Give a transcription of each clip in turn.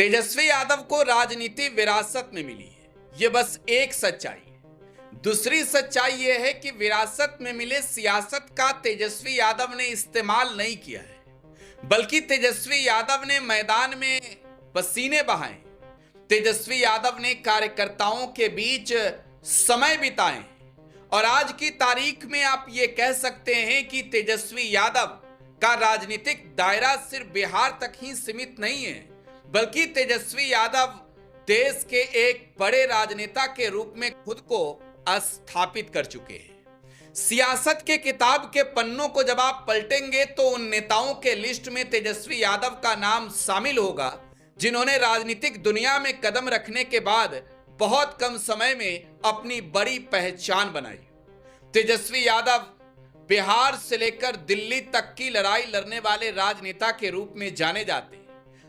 तेजस्वी यादव को राजनीति विरासत में मिली है, ये बस एक सच्चाई है। दूसरी सच्चाई यह है कि विरासत में मिले सियासत का तेजस्वी यादव ने इस्तेमाल नहीं किया है, बल्कि तेजस्वी यादव ने मैदान में पसीने बहाए, तेजस्वी यादव ने कार्यकर्ताओं के बीच समय बिताए और आज की तारीख में आप ये कह सकते हैं कि तेजस्वी यादव का राजनीतिक दायरा सिर्फ बिहार तक ही सीमित नहीं है, बल्कि तेजस्वी यादव देश के एक बड़े राजनेता के रूप में खुद को स्थापित कर चुके हैं। सियासत के किताब के पन्नों को जब आप पलटेंगे तो उन नेताओं के लिस्ट में तेजस्वी यादव का नाम शामिल होगा जिन्होंने राजनीतिक दुनिया में कदम रखने के बाद बहुत कम समय में अपनी बड़ी पहचान बनाई। तेजस्वी यादव बिहार से लेकर दिल्ली तक की लड़ाई लड़ने वाले राजनेता के रूप में जाने जाते हैं।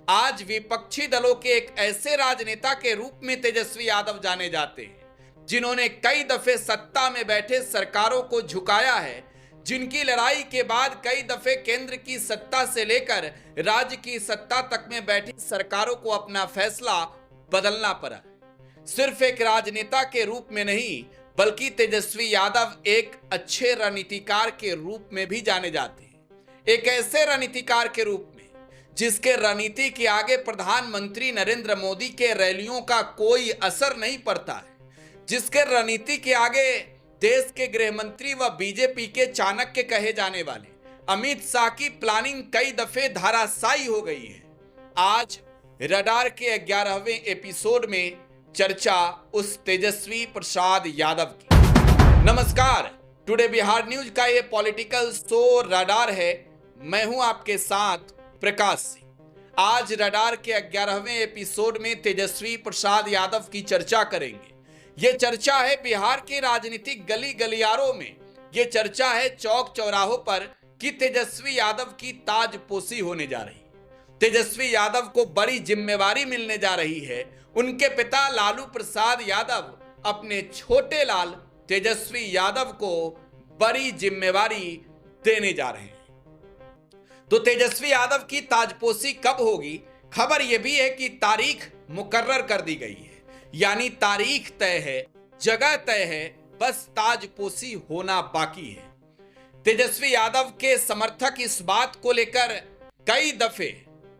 आज विपक्षी दलों के एक ऐसे राजनेता के रूप में तेजस्वी यादव जाने जाते हैं जिन्होंने कई दफे सत्ता में बैठे सरकारों को झुकाया है, जिनकी लड़ाई के बाद कई दफे केंद्र की सत्ता से लेकर राज्य की सत्ता तक में बैठी सरकारों को अपना फैसला बदलना पड़ा। सिर्फ एक राजनेता के रूप में नहीं, बल्कि तेजस्वी यादव एक अच्छे रणनीतिकार के रूप में भी जाने जाते हैं। एक ऐसे रणनीतिकार के रूप में जिसके रणनीति के आगे प्रधानमंत्री नरेंद्र मोदी के रैलियों का कोई असर नहीं पड़ता है, जिसके रणनीति के आगे देश के गृह मंत्री व बीजेपी के चाणक्य कहे जाने वाले अमित शाह की प्लानिंग कई दफे धराशायी हो गई है। आज रडार के 11वें एपिसोड में चर्चा उस तेजस्वी प्रसाद यादव की। नमस्कार, टुडे बिहार न्यूज का ये पॉलिटिकल शो रडार है। मैं हूं आपके साथ प्रकाश सिंह। आज रडार के 11वें एपिसोड में तेजस्वी प्रसाद यादव की चर्चा करेंगे। ये चर्चा है बिहार के राजनीतिक गली गलियारों में, ये चर्चा है चौक चौराहों पर कि तेजस्वी यादव की ताजपोशी होने जा रही। तेजस्वी यादव को बड़ी जिम्मेवारी मिलने जा रही है। उनके पिता लालू प्रसाद यादव अपने छोटे लाल तेजस्वी यादव को बड़ी जिम्मेवारी देने जा रहे हैं। तो तेजस्वी यादव की ताजपोशी कब होगी? खबर यह भी है कि तारीख मुकर्रर कर दी गई है, यानी तारीख तय है, जगह तय है, बस ताजपोशी होना बाकी है। तेजस्वी यादव के समर्थक इस बात को लेकर कई दफे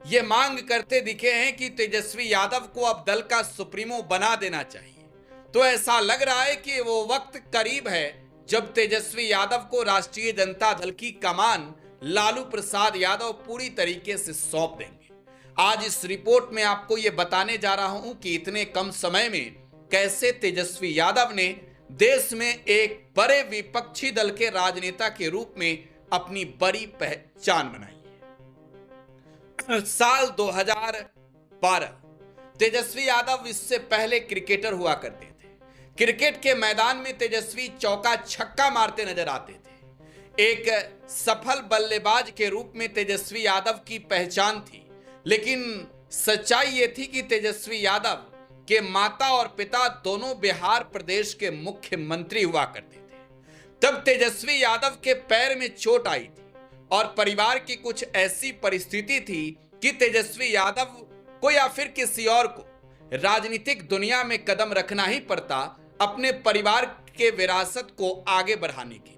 ये मांग करते दिखे हैं कि तेजस्वी यादव को अब दल का सुप्रीमो बना देना चाहिए। तो ऐसा लग रहा है कि वो वक्त करीब है जब तेजस्वी यादव को राष्ट्रीय जनता दल की कमान लालू प्रसाद यादव पूरी तरीके से सौंप देंगे। आज इस रिपोर्ट में आपको यह बताने जा रहा हूं कि इतने कम समय में कैसे तेजस्वी यादव ने देश में एक बड़े विपक्षी दल के राजनेता के रूप में अपनी बड़ी पहचान बनाई है। साल 2012 तेजस्वी यादव इससे पहले क्रिकेटर हुआ करते थे। क्रिकेट के मैदान में तेजस्वी चौका छक्का मारते नजर आते थे। एक सफल बल्लेबाज के रूप में तेजस्वी यादव की पहचान थी, लेकिन सच्चाई यह थी कि तेजस्वी यादव के माता और पिता दोनों बिहार प्रदेश के मुख्यमंत्री हुआ करते थे। तब तेजस्वी यादव के पैर में चोट आई थी और परिवार की कुछ ऐसी परिस्थिति थी कि तेजस्वी यादव को या फिर किसी और को राजनीतिक दुनिया में कदम रखना ही पड़ता अपने परिवार के विरासत को आगे बढ़ाने के लिए।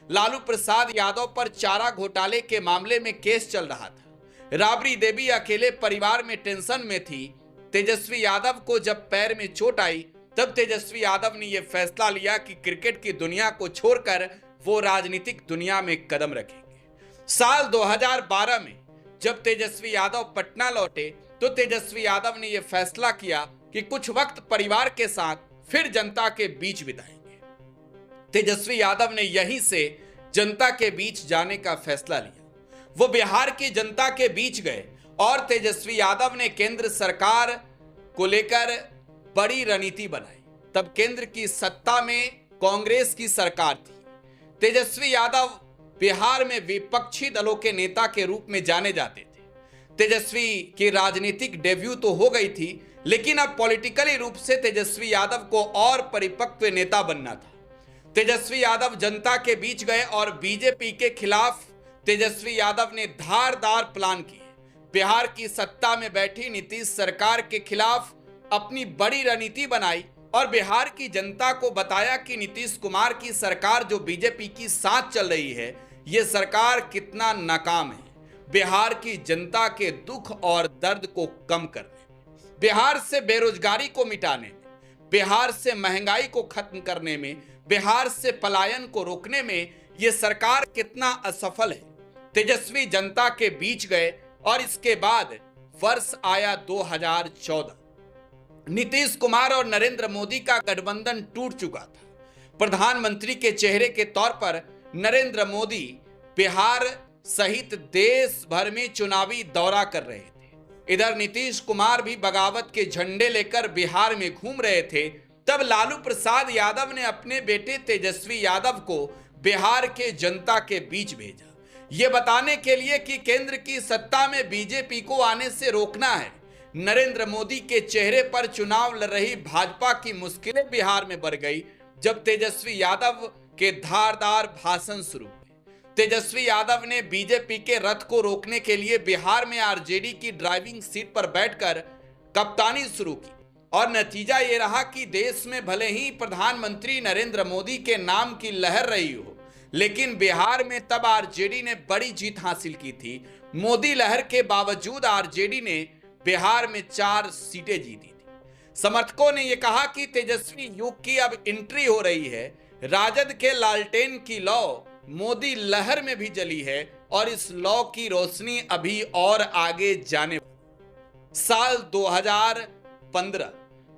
लालू प्रसाद यादव पर चारा घोटाले के मामले में केस चल रहा था। राबड़ी देवी अकेले परिवार में टेंशन में थी। तेजस्वी यादव को जब पैर में चोट आई तब तेजस्वी यादव ने यह फैसला लिया कि क्रिकेट की दुनिया को छोड़कर वो राजनीतिक दुनिया में कदम रखेंगे। साल 2012 में जब तेजस्वी यादव पटना लौटे तो तेजस्वी यादव ने यह फैसला किया कि कुछ वक्त परिवार के साथ फिर जनता के बीच बिताएंगे। तेजस्वी यादव ने यहीं से जनता के बीच जाने का फैसला लिया। वो बिहार की जनता के बीच गए और तेजस्वी यादव ने केंद्र सरकार को लेकर बड़ी रणनीति बनाई। तब केंद्र की सत्ता में कांग्रेस की सरकार थी। तेजस्वी यादव बिहार में विपक्षी दलों के नेता के रूप में जाने जाते थे। तेजस्वी की राजनीतिक डेब्यू तो हो गई थी, लेकिन अब पॉलिटिकली रूप से तेजस्वी यादव को और परिपक्व नेता बनना था। तेजस्वी यादव जनता के बीच गए और बीजेपी के खिलाफ तेजस्वी यादव ने धारदार प्लान किए। बिहार की सत्ता में बैठी नीतीश सरकार के खिलाफ अपनी बड़ी रणनीति बनाई और बिहार की जनता को बताया कि नीतीश कुमार की सरकार जो बीजेपी की साथ चल रही है, ये सरकार कितना नाकाम है। बिहार की जनता के दुख और दर्द को कम करने, बिहार से बेरोजगारी को मिटाने, बिहार से महंगाई को खत्म करने में, बिहार से पलायन को रोकने में ये सरकार कितना असफल है। तेजस्वी जनता के बीच गए और इसके बाद वर्ष आया 2014। नीतीश कुमार और नरेंद्र मोदी का गठबंधन टूट चुका था। प्रधानमंत्री के चेहरे के तौर पर नरेंद्र मोदी बिहार सहित देश भर में चुनावी दौरा कर रहे थे। इधर नीतीश कुमार भी बगावत के झंडे लेकर बिहार में घूम रहे थे। तब लालू प्रसाद यादव ने अपने बेटे तेजस्वी यादव को बिहार के जनता के बीच भेजा, ये बताने के लिए कि केंद्र की सत्ता में बीजेपी को आने से रोकना है। नरेंद्र मोदी के चेहरे पर चुनाव लड़ रही भाजपा की मुश्किलें बिहार में बढ़ गई जब तेजस्वी यादव के धारदार भाषण शुरू हुए। तेजस्वी यादव ने बीजेपी के रथ को रोकने के लिए बिहार में आरजेडी की ड्राइविंग सीट पर बैठकर कप्तानी शुरू की और नतीजा ये रहा कि देश में भले ही प्रधानमंत्री नरेंद्र मोदी के नाम की लहर रही हो, लेकिन बिहार में तब आरजेडी ने बड़ी जीत हासिल की थी। मोदी लहर के बावजूद आरजेडी ने बिहार में 4 सीटें जीती थी। समर्थकों ने यह कहा कि तेजस्वी युग की अब एंट्री हो रही है। राजद के लालटेन की लौ मोदी लहर में भी जली है और इस लौ की रोशनी अभी और आगे जाने वाली। साल 2015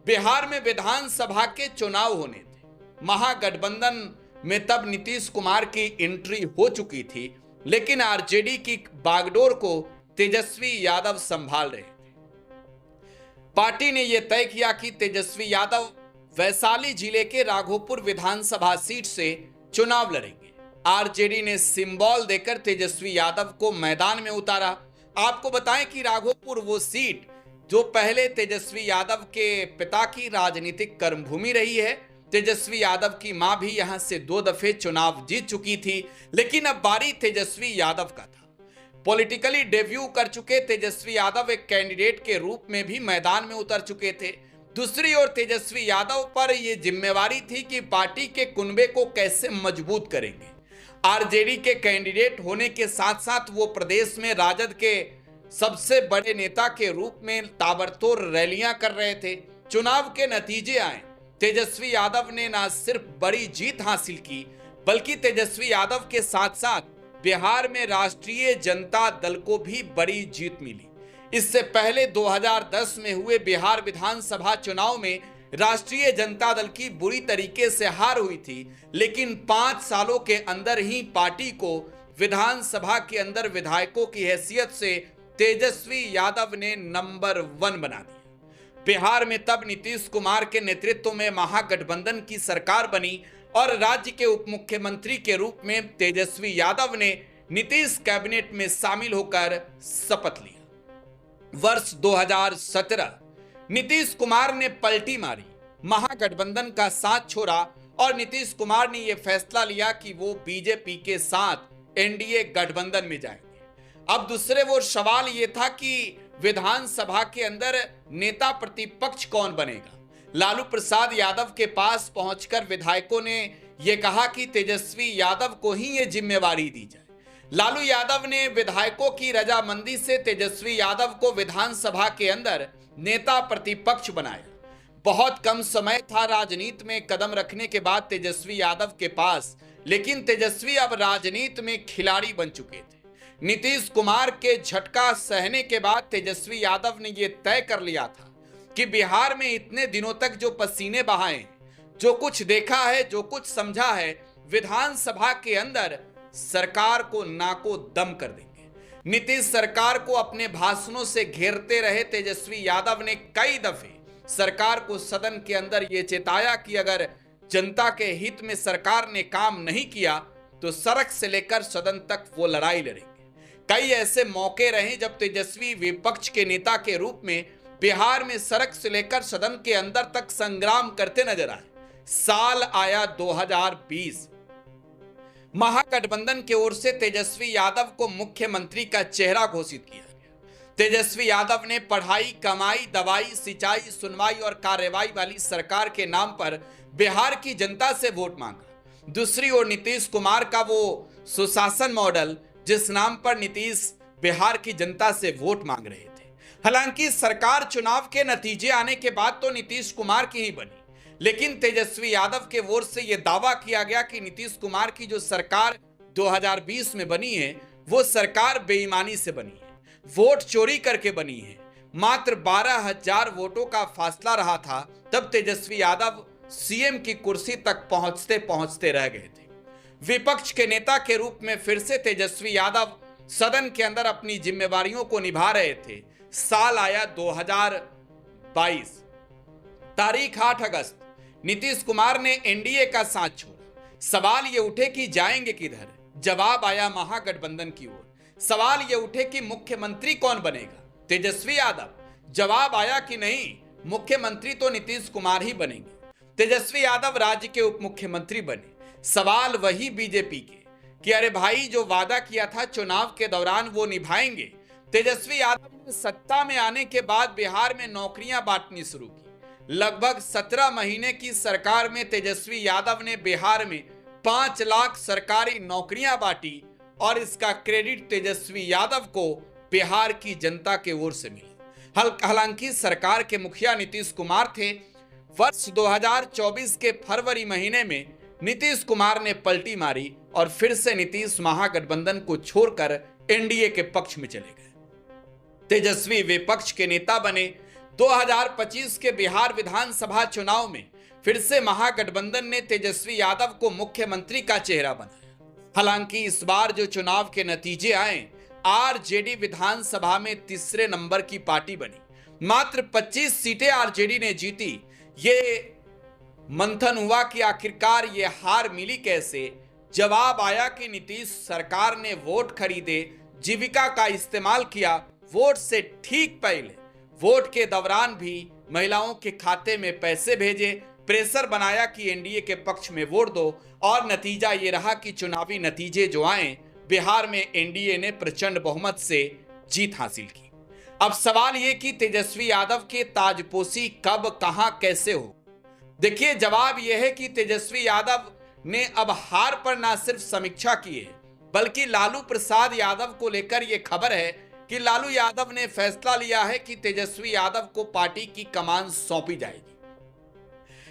बिहार में विधानसभा के चुनाव होने थे। महागठबंधन में तब नीतीश कुमार की एंट्री हो चुकी थी, लेकिन आरजेडी की बागडोर को तेजस्वी यादव संभाल रहे थे। पार्टी ने यह तय किया कि तेजस्वी यादव वैशाली जिले के राघोपुर विधानसभा सीट से चुनाव लड़ेंगे। आरजेडी ने सिंबल देकर तेजस्वी यादव को मैदान में उतारा। आपको बताएं कि राघोपुर वो सीट जो पहले तेजस्वी यादव के पिता की राजनीतिक कर्मभूमि रही है। तेजस्वी यादव की मां भी यहां से 2 दफे चुनाव जीत चुकी थी, लेकिन अब बारी तेजस्वी यादव का था। पॉलिटिकली डेब्यू कर चुके तेजस्वी यादव एक कैंडिडेट के रूप में भी मैदान में उतर चुके थे। दूसरी ओर तेजस्वी यादव पर यह जिम्मेवारी थी कि पार्टी के कुनबे को कैसे मजबूत करेंगे। आरजेडी के कैंडिडेट होने के साथ साथ वो प्रदेश में राजद के सबसे बड़े नेता के रूप में ताबड़तोड़ रैलियां कर रहे थे। चुनाव के नतीजे आए, तेजस्वी यादव ने न सिर्फ बड़ी जीत हासिल की, बल्कि तेजस्वी यादव के साथ साथ बिहार में राष्ट्रीय जनता दल को भी बड़ी जीत मिली। इससे पहले 2010 में हुए बिहार विधानसभा चुनाव में राष्ट्रीय जनता दल की बुरी तरीके से हार हुई थी, लेकिन 5 सालों के अंदर ही पार्टी को विधानसभा के अंदर विधायकों की हैसियत से तेजस्वी यादव ने नंबर 1 बना दिया। बिहार में तब नीतीश कुमार के नेतृत्व में महागठबंधन की सरकार बनी और राज्य के उप मुख्यमंत्री के रूप में तेजस्वी यादव ने नीतीश कैबिनेट में शामिल होकर शपथ लिया। वर्ष 2017 नीतीश कुमार ने पलटी मारी, महागठबंधन का साथ छोड़ा और नीतीश कुमार ने यह फैसला लिया कि वो बीजेपी के साथ एनडीए गठबंधन में जाएंगे। अब दूसरे वो सवाल यह था कि विधानसभा के अंदर नेता प्रतिपक्ष कौन बनेगा। लालू प्रसाद यादव के पास पहुंचकर विधायकों ने यह कहा कि तेजस्वी यादव को ही यह जिम्मेवारी दी जाए। लालू यादव ने विधायकों की रजामंदी से तेजस्वी यादव को विधानसभा के अंदर नेता प्रतिपक्ष बनाया। बहुत कम समय था राजनीति में कदम रखने के बाद तेजस्वी यादव के पास, लेकिन तेजस्वी अब राजनीति में खिलाड़ी बन चुके थे। नीतीश कुमार के झटका सहने के बाद तेजस्वी यादव ने यह तय कर लिया था कि बिहार में इतने दिनों तक जो पसीने बहाए, जो कुछ देखा है, जो कुछ समझा है, विधानसभा के अंदर सरकार को नाको दम कर देंगे। नीतीश सरकार को अपने भाषणों से घेरते रहे तेजस्वी यादव ने कई दफे सरकार को सदन के अंदर यह चेताया कि अगर जनता के हित में सरकार ने काम नहीं किया तो सड़क से लेकर सदन तक वो लड़ाई लड़ेंगे। कई ऐसे मौके रहे जब तेजस्वी विपक्ष के नेता के रूप में बिहार में सड़क से लेकर सदन के अंदर तक संग्राम करते नजर आए। साल आया 2020, महागठबंधन की ओर से तेजस्वी यादव को मुख्यमंत्री का चेहरा घोषित किया गया। तेजस्वी यादव ने पढ़ाई, कमाई, दवाई, सिंचाई, सुनवाई और कार्रवाई वाली सरकार के नाम पर बिहार की जनता से वोट मांगा। दूसरी ओर नीतीश कुमार का वो सुशासन मॉडल, जिस नाम पर नीतीश बिहार की जनता से वोट मांग रहे थे। हालांकि सरकार चुनाव के नतीजे आने के बाद तो नीतीश कुमार की ही बनी, लेकिन तेजस्वी यादव के ओर से यह दावा किया गया कि नीतीश कुमार की जो सरकार 2020 में बनी है वो सरकार बेईमानी से बनी है, वोट चोरी करके बनी है। मात्र 12,000 वोटों का फासला रहा था, तब तेजस्वी यादव सीएम की कुर्सी तक पहुंचते पहुंचते रह गए थे। विपक्ष के नेता के रूप में फिर से तेजस्वी यादव सदन के अंदर अपनी जिम्मेवारियों को निभा रहे थे। साल आया 2022, तारीख 8 अगस्त। नीतीश कुमार ने एनडीए का साथ छोड़ा। सवाल ये उठे कि जाएंगे किधर? जवाब आया महागठबंधन की ओर। सवाल ये उठे कि मुख्यमंत्री कौन बनेगा? तेजस्वी यादव। जवाब आया कि नहीं, मुख्यमंत्री तो नीतीश कुमार ही बनेंगे। तेजस्वी यादव राज्य के उप मुख्यमंत्री बने। सवाल वही बीजेपी के कि अरे भाई, जो वादा किया था चुनाव के दौरान वो निभाएंगे। तेजस्वी यादव ने सत्ता में आने के बाद बिहार में नौकरियां बांटनी शुरू की। लगभग 17 महीने की सरकार में तेजस्वी यादव ने बिहार में 5 लाख सरकारी नौकरियां बांटी और इसका क्रेडिट तेजस्वी यादव को बिहार की जनता के ओर से मिला। हालांकि सरकार के मुखिया नीतीश कुमार थे। वर्ष 2024 के फरवरी महीने में नीतीश कुमार ने पलटी मारी और फिर से नीतीश महागठबंधन को छोड़कर एनडीए के पक्ष में चले गए। तेजस्वी विपक्ष के नेता बने। 2025 के बिहार विधानसभा चुनाव में फिर से महागठबंधन ने तेजस्वी यादव को मुख्यमंत्री का चेहरा बनाया। हालांकि इस बार जो चुनाव के नतीजे आए, आरजेडी विधानसभा में तीसरे नंबर की पार्टी बनी। मात्र 25 सीटें आरजेडी ने जीती। ये मंथन हुआ कि आखिरकार ये हार मिली कैसे? जवाब आया कि नीतीश सरकार ने वोट खरीदे, जीविका का इस्तेमाल किया। वोट से ठीक पहले, वोट के दौरान भी महिलाओं के खाते में पैसे भेजे, प्रेशर बनाया कि एनडीए के पक्ष में वोट दो, और नतीजा ये रहा कि चुनावी नतीजे जो आए, बिहार में एनडीए ने प्रचंड बहुमत से जीत हासिल की। अब सवाल ये कि तेजस्वी यादव के ताजपोशी कब, कहां, कैसे हो? देखिए, जवाब यह है कि तेजस्वी यादव ने अब हार पर ना सिर्फ समीक्षा की है, बल्कि लालू प्रसाद यादव को लेकर यह खबर है कि लालू यादव ने फैसला लिया है कि तेजस्वी यादव को पार्टी की कमान सौंपी जाएगी।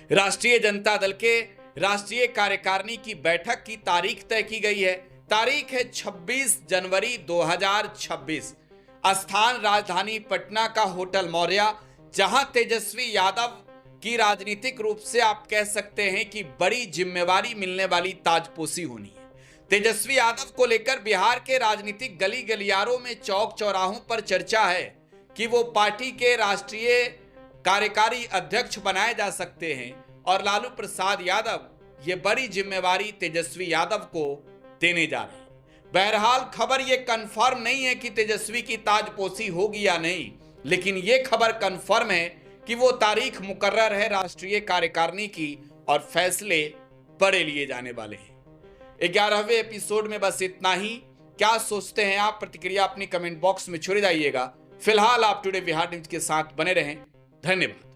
राष्ट्रीय जनता दल के राष्ट्रीय कार्यकारिणी की बैठक की तारीख तय की गई है। तारीख है 26 जनवरी 2026। स्थान राजधानी पटना का होटल मौर्या, जहां तेजस्वी यादव की राजनीतिक रूप से आप कह सकते हैं कि बड़ी जिम्मेवारी मिलने वाली ताजपोशी होनी है। तेजस्वी यादव को लेकर बिहार के राजनीतिक गली गलियारों में, चौक चौराहों पर चर्चा है कि वो पार्टी के राष्ट्रीय कार्यकारी अध्यक्ष बनाए जा सकते हैं और लालू प्रसाद यादव ये बड़ी जिम्मेवारी तेजस्वी यादव को देने जा रहे हैं। बहरहाल खबर ये कंफर्म नहीं है कि तेजस्वी की ताजपोशी होगी या नहीं, लेकिन ये खबर कंफर्म है कि वो तारीख मुकर्रर है राष्ट्रीय कार्यकारिणी की और फैसले बड़े लिए जाने वाले हैं। 11वें एपिसोड में बस इतना ही। क्या सोचते हैं आप? प्रतिक्रिया अपनी कमेंट बॉक्स में छोड़ जाइएगा। फिलहाल आप टुडे बिहार न्यूज के साथ बने रहें। धन्यवाद।